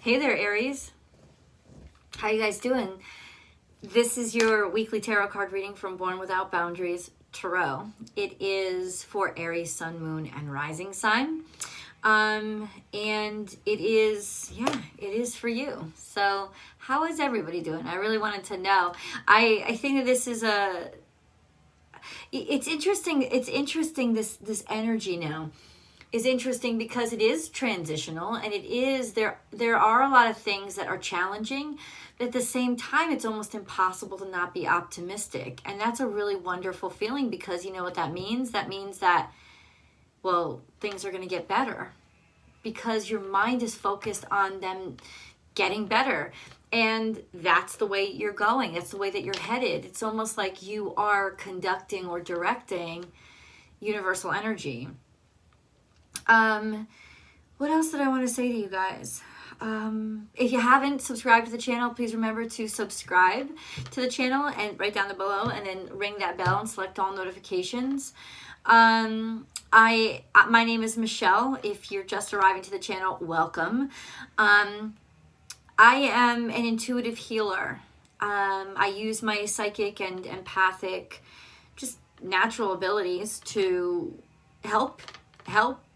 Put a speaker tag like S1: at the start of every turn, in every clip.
S1: Hey there, Aries. How you guys doing? This is your weekly tarot card reading from Born Without Boundaries Tarot. It is for Aries, Sun, Moon, and Rising sign. And it is for you. So how is everybody doing? I really wanted to know. I think that this is it's interesting this energy now is interesting because it is transitional, and it is there are a lot of things that are challenging, but at the same time it's almost impossible to not be optimistic. And that's a really wonderful feeling, because you know what that means? That means that, well, things are going to get better because your mind is focused on them getting better. And that's the way you're going. That's the way that you're headed. It's almost like you are conducting or directing universal energy. What else did I want to say to you guys? If you haven't subscribed to the channel, please remember to subscribe to the channel and right down below, and then ring that bell and select all notifications. My name is Michelle. If you're just arriving to the channel, welcome. I am an intuitive healer. I use my psychic and empathic, just natural abilities to help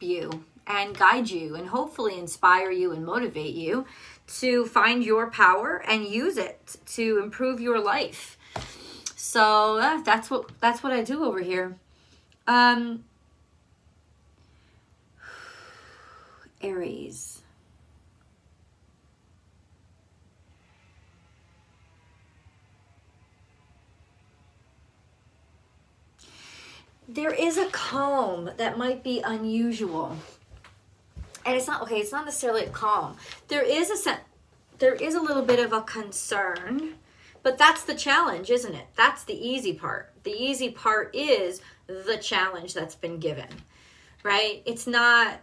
S1: you and guide you and hopefully inspire you and motivate you to find your power and use it to improve your life. So that's what I do over here. Aries. There is a calm that might be unusual. And it's not necessarily a calm. There is a little bit of a concern, but that's the challenge, isn't it? That's the easy part. The easy part is the challenge that's been given, right? It's not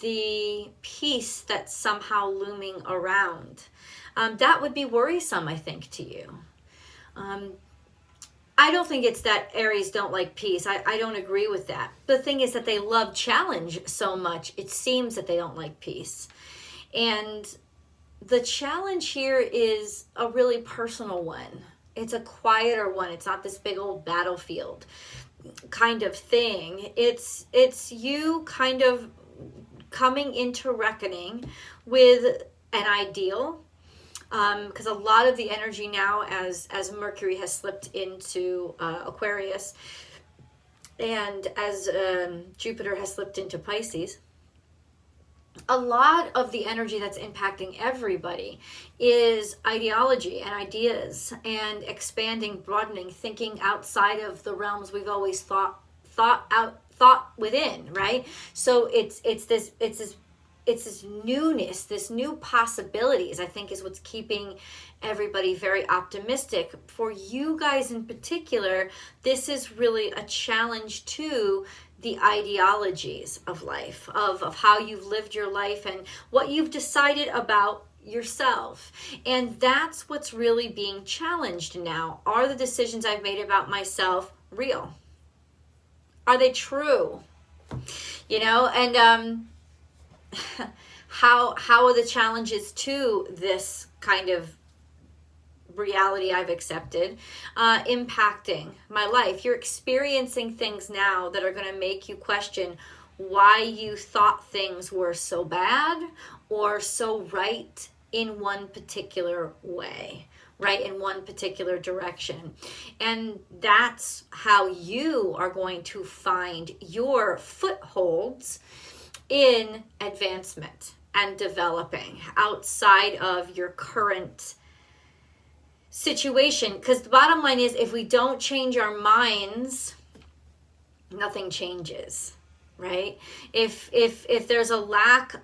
S1: the peace that's somehow looming around. That would be worrisome, I think, to you. I don't think it's that Aries don't like peace. I don't agree with that. The thing is that they love challenge so much, it seems that they don't like peace. And the challenge here is a really personal one. It's a quieter one. It's not this big old battlefield kind of thing. It's you kind of coming into reckoning with an ideal. Because a lot of the energy now, as Mercury has slipped into Aquarius, and as Jupiter has slipped into Pisces, a lot of the energy that's impacting everybody is ideology and ideas and expanding, broadening, thinking outside of the realms we've always thought within, right? So it's this newness, this new possibilities, I think, is what's keeping everybody very optimistic. For you guys in particular, this is really a challenge to the ideologies of life, of how you've lived your life and what you've decided about yourself. And that's what's really being challenged now. Are the decisions I've made about myself real? Are they true? You know, and how are the challenges to this kind of reality I've accepted impacting my life? You're experiencing things now that are going to make you question why you thought things were so bad or so right in one particular way, right, in one particular direction. And that's how you are going to find your footholds in advancement and developing outside of your current situation. Because the bottom line is, if we don't change our minds, nothing changes, right? If there's a lack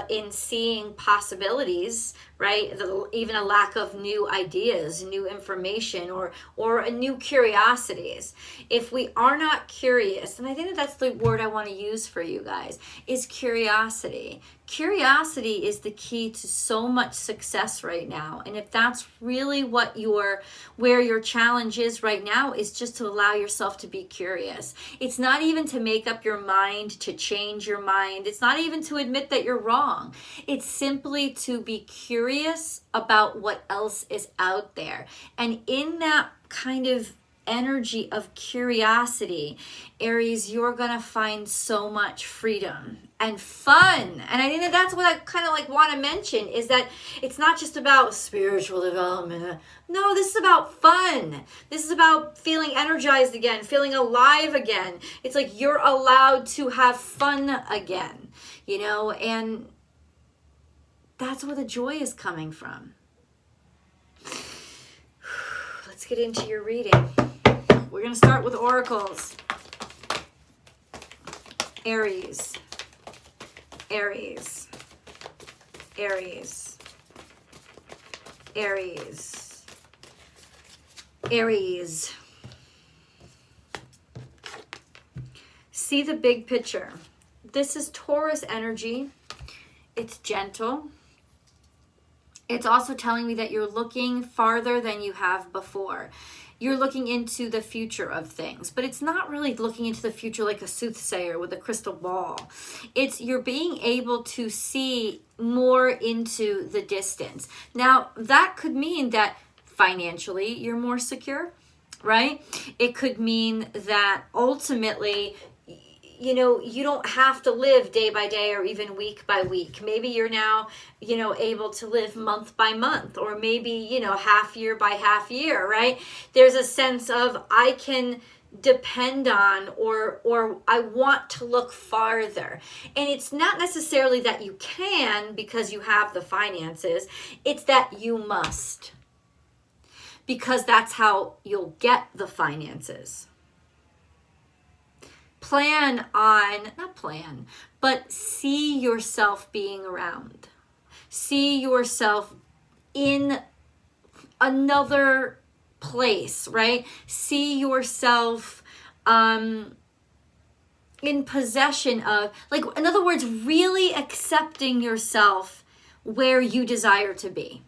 S1: in seeing possibilities, right? Even a lack of new ideas, new information, or a new curiosities. If we are not curious, and I think that's the word I want to use for you guys, is curiosity. Curiosity is the key to so much success right now. And if that's really where your challenge is right now, is just to allow yourself to be curious. It's not even to make up your mind, to change your mind. It's not even to admit that you're wrong. It's simply to be curious about what else is out there. And in that kind of energy of curiosity, Aries, you're gonna find so much freedom and fun. And I think that's what I kind of like want to mention, is that it's not just about spiritual development. No, this is about fun. This is about feeling energized again, feeling alive again. It's like you're allowed to have fun again, you know, and that's where the joy is coming from. Let's get into your reading. We're going to start with oracles. Aries. Aries. Aries. Aries. Aries. See the big picture. This is Taurus energy. It's gentle. It's also telling me that you're looking farther than you have before. You're looking into the future of things, but it's not really looking into the future like a soothsayer with a crystal ball. It's you're being able to see more into the distance. Now, that could mean that financially you're more secure, right? It could mean that ultimately, you know, you don't have to live day by day or even week by week. Maybe you're now, you know, able to live month by month, or maybe, you know, half year by half year, right? There's a sense of I can depend on or I want to look farther. And it's not necessarily that you can because you have the finances. It's that you must. Because that's how you'll get the finances. But see yourself being around. See yourself in another place, right? See yourself in possession of, like, in other words, really accepting yourself where you desire to be.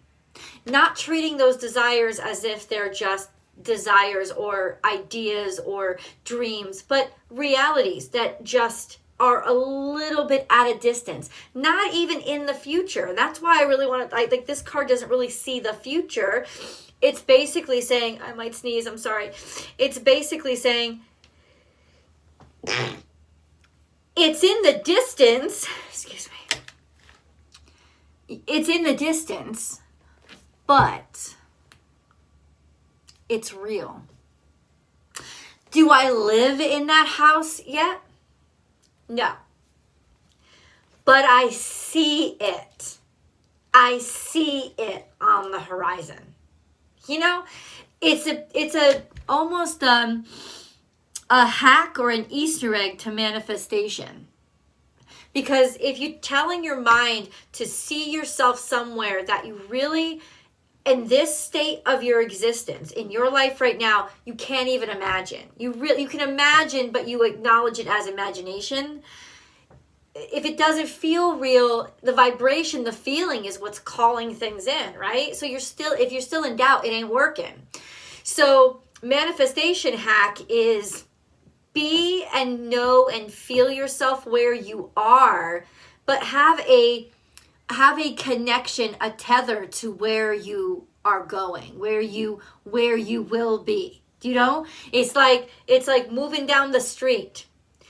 S1: Not treating those desires as if they're just desires or ideas or dreams, but realities that just are a little bit at a distance, not even in the future. That's why I really want to, I think this card doesn't really see the future. It's basically saying, I might sneeze, I'm sorry. It's basically saying, it's in the distance, excuse me. It's in the distance, but it's real. Do I live in that house yet? No. But I see it. I see it on the horizon. You know, it's a almost a hack or an Easter egg to manifestation. Because if you're telling your mind to see yourself somewhere that you really, in this state of your existence, in your life right now, you can't even imagine. You can imagine, but you acknowledge it as imagination. If it doesn't feel real, the vibration, the feeling is what's calling things in, right? So if you're still in doubt, it ain't working. So manifestation hack is be and know and feel yourself where you are, but have a connection, a tether to where you are going, where you will be. Do you know? It's like moving down the street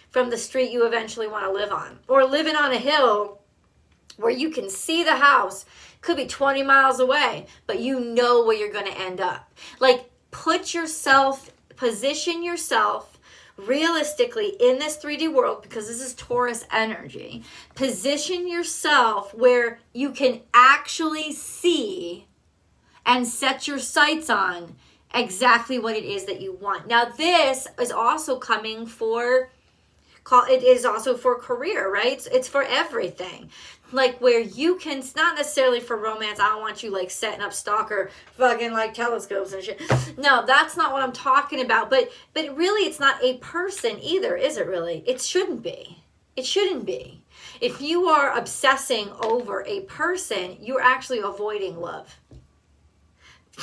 S1: from the street you eventually want to live on, or living on a hill where you can see the house. Could be 20 miles away, but you know where you're going to end up. Like, position yourself realistically in this 3D world, because this is Taurus energy. Position yourself where you can actually see and set your sights on exactly what it is that you want. Now, this is also coming for, it is also for career, right? It's for everything. like where you can, it's not necessarily for romance. I don't want you like setting up stalker fucking like telescopes and shit. No, that's not what I'm talking about. But really, it's not a person either, is it really? It shouldn't be. It shouldn't be. If you are obsessing over a person, you're actually avoiding love.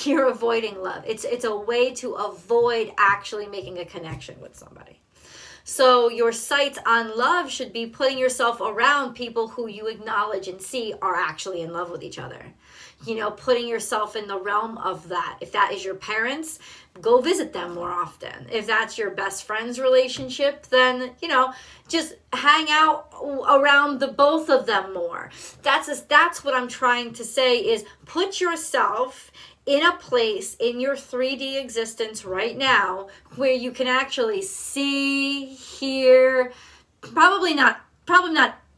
S1: You're avoiding love. It's a way to avoid actually making a connection with somebody. So your sights on love should be putting yourself around people who you acknowledge and see are actually in love with each other. You know, putting yourself in the realm of that. If that is your parents, go visit them more often. If that's your best friend's relationship, then, you know, just hang out around the both of them more. That's what I'm trying to say is put yourself in a place in your 3D existence right now where you can actually see, hear, probably not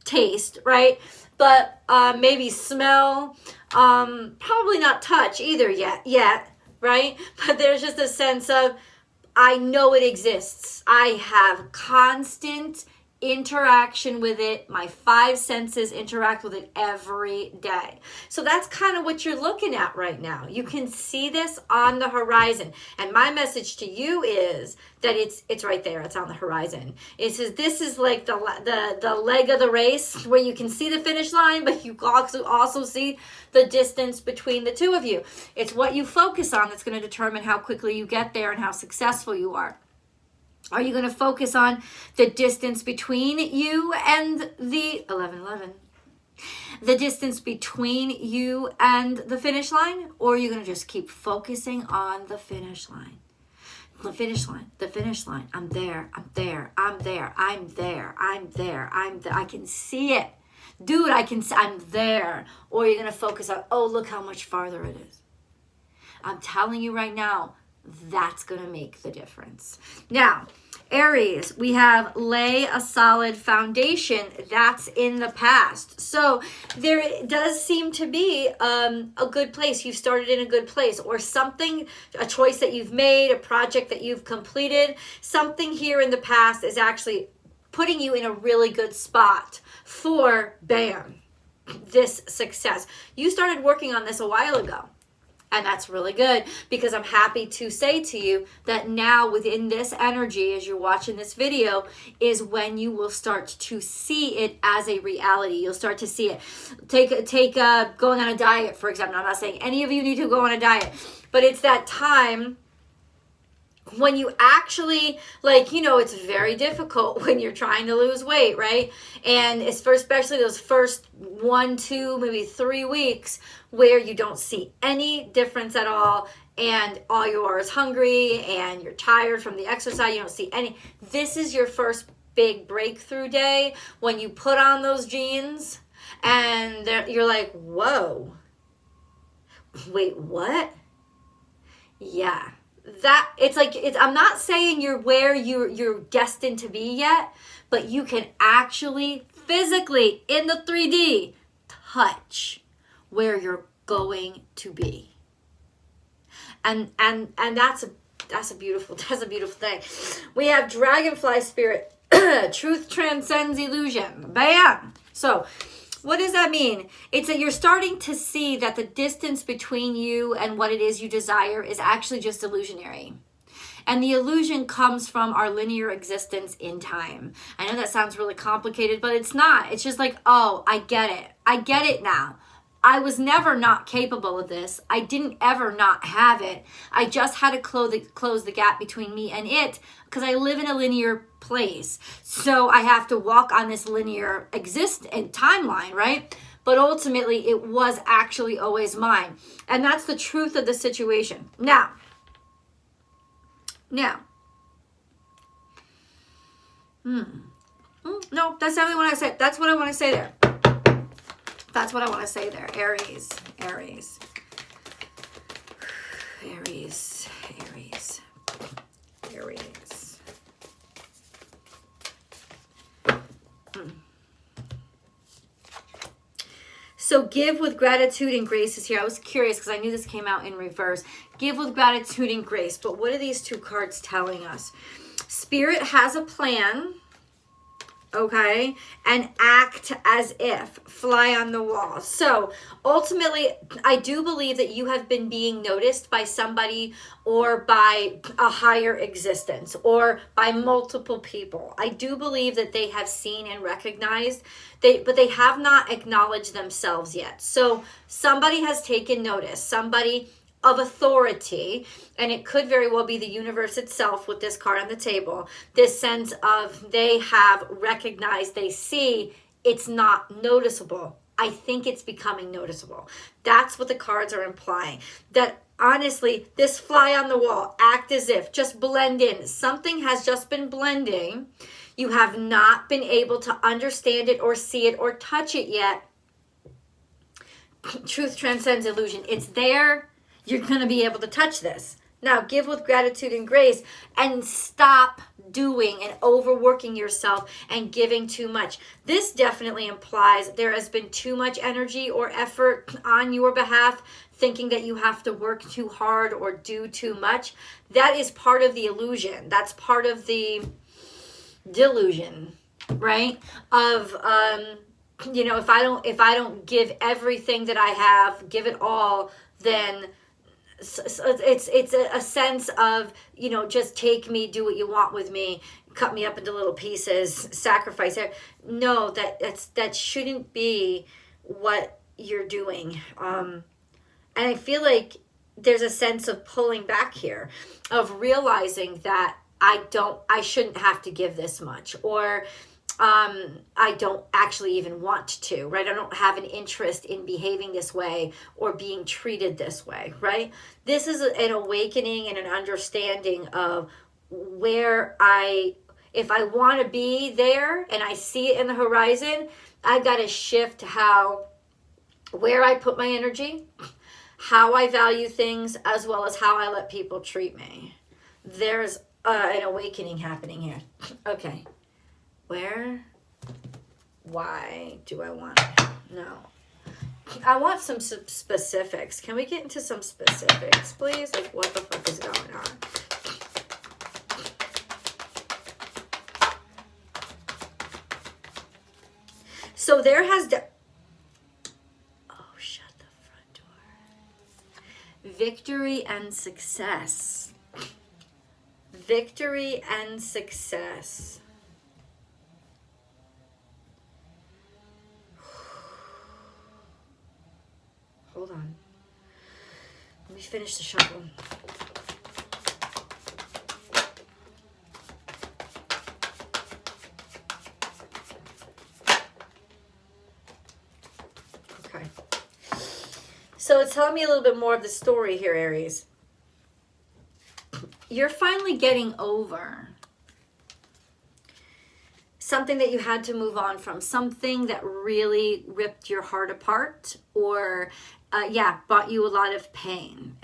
S1: taste, right? But maybe smell, probably not touch either yet, right? But there's just a sense of, I know it exists. I have constant interaction with it. My 5 senses interact with it every day. So that's kind of what you're looking at right now. You can see this on the horizon. And my message to you is that it's right there. It's on the horizon. It says this is like the leg of the race where you can see the finish line, but you also see the distance between the two of you. It's what you focus on that's going to determine how quickly you get there and how successful you are. Are you going to focus on the distance between you and the 1111? The distance between you and the finish line? Or are you going to just keep focusing on the finish line? The finish line, the finish line. I'm there, I'm there, I'm there, I'm there, I'm there, I'm there. I can see it. Dude, I'm there. Or you're going to focus on, oh, look how much farther it is. I'm telling you right now, that's going to make the difference. Now, Aries, we have lay a solid foundation. That's in the past. So there does seem to be a good place. You've started in a good place, or something, a choice that you've made, a project that you've completed. Something here in the past is actually putting you in a really good spot for, bam, this success. You started working on this a while ago. And that's really good, because I'm happy to say to you that now within this energy, as you're watching this video, is when you will start to see it as a reality. You'll start to see it. Take going on a diet, for example. I'm not saying any of you need to go on a diet, but it's that time when you actually, like, you know, it's very difficult when you're trying to lose weight, right? And it's especially those first 1, 2, maybe 3 weeks where you don't see any difference at all, and all you are is hungry and you're tired from the exercise. You don't see any. This is your first big breakthrough day when you put on those jeans and you're like, whoa, wait, what? Yeah. That it's like, I'm not saying you're where you're destined to be yet, but you can actually physically in the 3D touch where you're going to be. And that's a beautiful thing. We have dragonfly spirit. Truth transcends illusion. Bam. So what does that mean? It's that you're starting to see that the distance between you and what it is you desire is actually just illusionary. And the illusion comes from our linear existence in time. I know that sounds really complicated, but it's not. It's just like, oh, I get it. I get it now. I was never not capable of this. I didn't ever not have it. I just had to close the gap between me and it, because I live in a linear place. So I have to walk on this linear timeline, right? But ultimately, it was actually always mine. And that's the truth of the situation. Now. No, that's definitely what I said. That's what I want to say there. That's what I want to say there. Aries. So give with gratitude and grace is here. I was curious because I knew this came out in reverse. Give with gratitude and grace. But what are these two cards telling us? Spirit has a plan. okay? And act as if, fly on the wall. So ultimately, I do believe that you have been being noticed by somebody or by a higher existence or by multiple people. I do believe that they have seen and recognized, but they have not acknowledged themselves yet. So somebody has taken notice, somebody of authority, and it could very well be the universe itself with this card on the table, this sense of they have recognized, they see it's not noticeable. I think it's becoming noticeable. That's what the cards are implying. That honestly, this fly on the wall, act as if, just blend in. Something has just been blending. You have not been able to understand it or see it or touch it yet. Truth transcends illusion. It's there. You're going to be able to touch this. Now, give with gratitude and grace and stop doing and overworking yourself and giving too much. This definitely implies there has been too much energy or effort on your behalf, thinking that you have to work too hard or do too much. That is part of the illusion. That's part of the delusion, right? Of, if I don't give everything that I have, give it all, then it's a sense of, just take me, do what you want with me, cut me up into little pieces, sacrifice it. No, that shouldn't be what you're doing. And I feel like there's a sense of pulling back here, of realizing that I shouldn't have to give this much, or I don't actually even want to, right? I don't have an interest in behaving this way or being treated this way, right? This is an awakening and an understanding of where if I want to be there and I see it in the horizon, I got to shift where I put my energy, how I value things, as well as how I let people treat me. There's an awakening happening here. Okay. Why do I want it? No. I want some specifics. Can we get into some specifics, please? Like, what the fuck is going on? So there has... shut the front door. Victory and success. Victory and success. Hold on. Let me finish the shuffle. Okay. So it's telling me a little bit more of the story here, Aries. You're finally getting over something that you had to move on from, something that really ripped your heart apart, or brought you a lot of pain.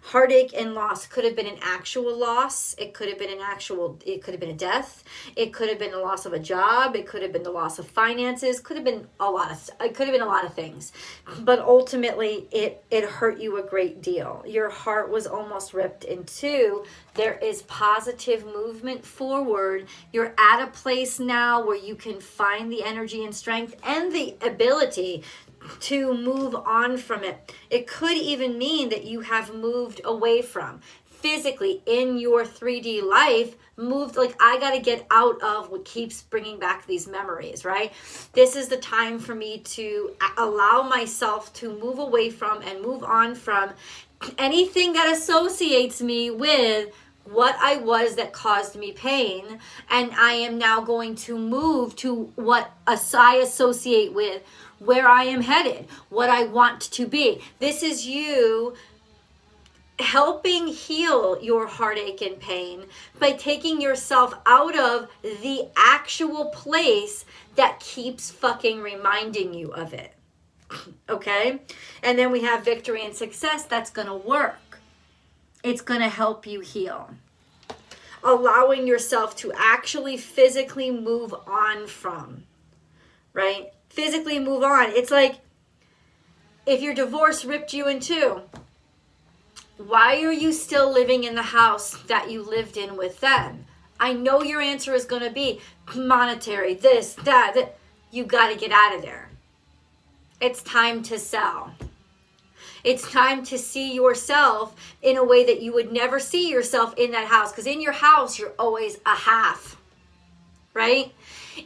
S1: Heartache and loss. Could have been an actual loss. It could have been it could have been a death. It could have been the loss of a job. It could have been the loss of finances. It could have been a lot of things. But ultimately, it hurt you a great deal. Your heart was almost ripped in two. There is positive movement forward. You're at a place now where you can find the energy and strength and the ability to move on from it. It could even mean that you have moved away from, physically in your 3D life, moved, like, I got to get out of what keeps bringing back these memories, right? This is the time for me to allow myself to move away from and move on from anything that associates me with what I was that caused me pain. And I am now going to move to what I associate with where I am headed, what I want to be. This is you helping heal your heartache and pain by taking yourself out of the actual place that keeps fucking reminding you of it. Okay? And then we have victory and success. That's going to work. It's going to help you heal. Allowing yourself to actually physically move on from, right? Physically move on. It's like if your divorce ripped you in two, why are you still living in the house that you lived in with them? I know your answer is going to be monetary, this, that. You got to get out of there. It's time to sell. It's time to see yourself in a way that you would never see yourself in that house. Because in your house, you're always a half, right?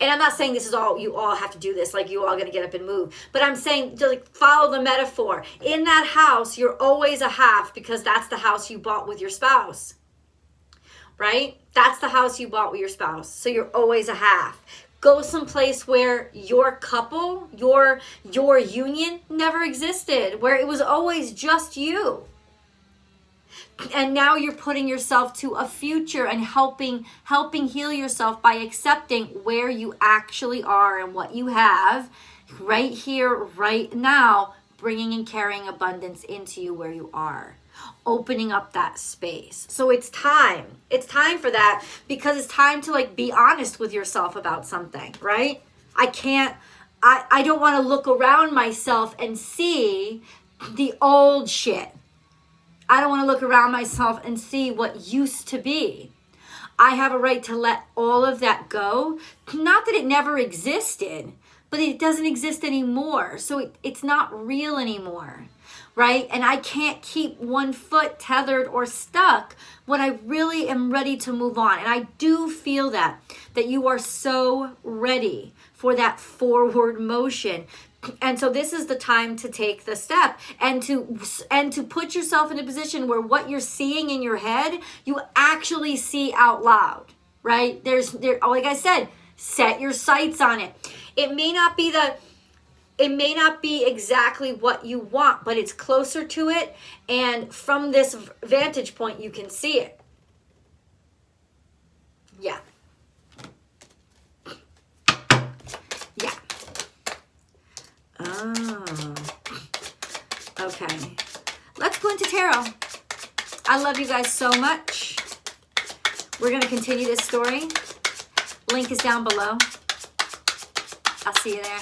S1: And I'm not saying this is all, you all have to do this, like you all got to get up and move. But I'm saying, to like follow the metaphor. In that house, you're always a half because that's the house you bought with your spouse, right? That's the house you bought with your spouse. So you're always a half. Go someplace where your couple, your union never existed, where it was always just you. And now you're putting yourself to a future and helping heal yourself by accepting where you actually are and what you have right here, right now, bringing and carrying abundance into you where you are. Opening up that space. So it's time. It's time for that, because it's time to like be honest with yourself about something, right? I don't want to look around myself and see the old shit. I don't want to look around myself and see what used to be. I have a right to let all of that go. Not that it never existed, but it doesn't exist anymore. So it's not real anymore. Right? And I can't keep one foot tethered or stuck when I really am ready to move on. And I do feel that you are so ready for that forward motion. And so this is the time to take the step and to put yourself in a position where what you're seeing in your head, you actually see out loud, right? Like I said, set your sights on it. It may not be exactly what you want, but it's closer to it. And from this vantage point, you can see it. Yeah. Yeah. Oh. Okay. Let's go into tarot. I love you guys so much. We're going to continue this story. Link is down below. I'll see you there.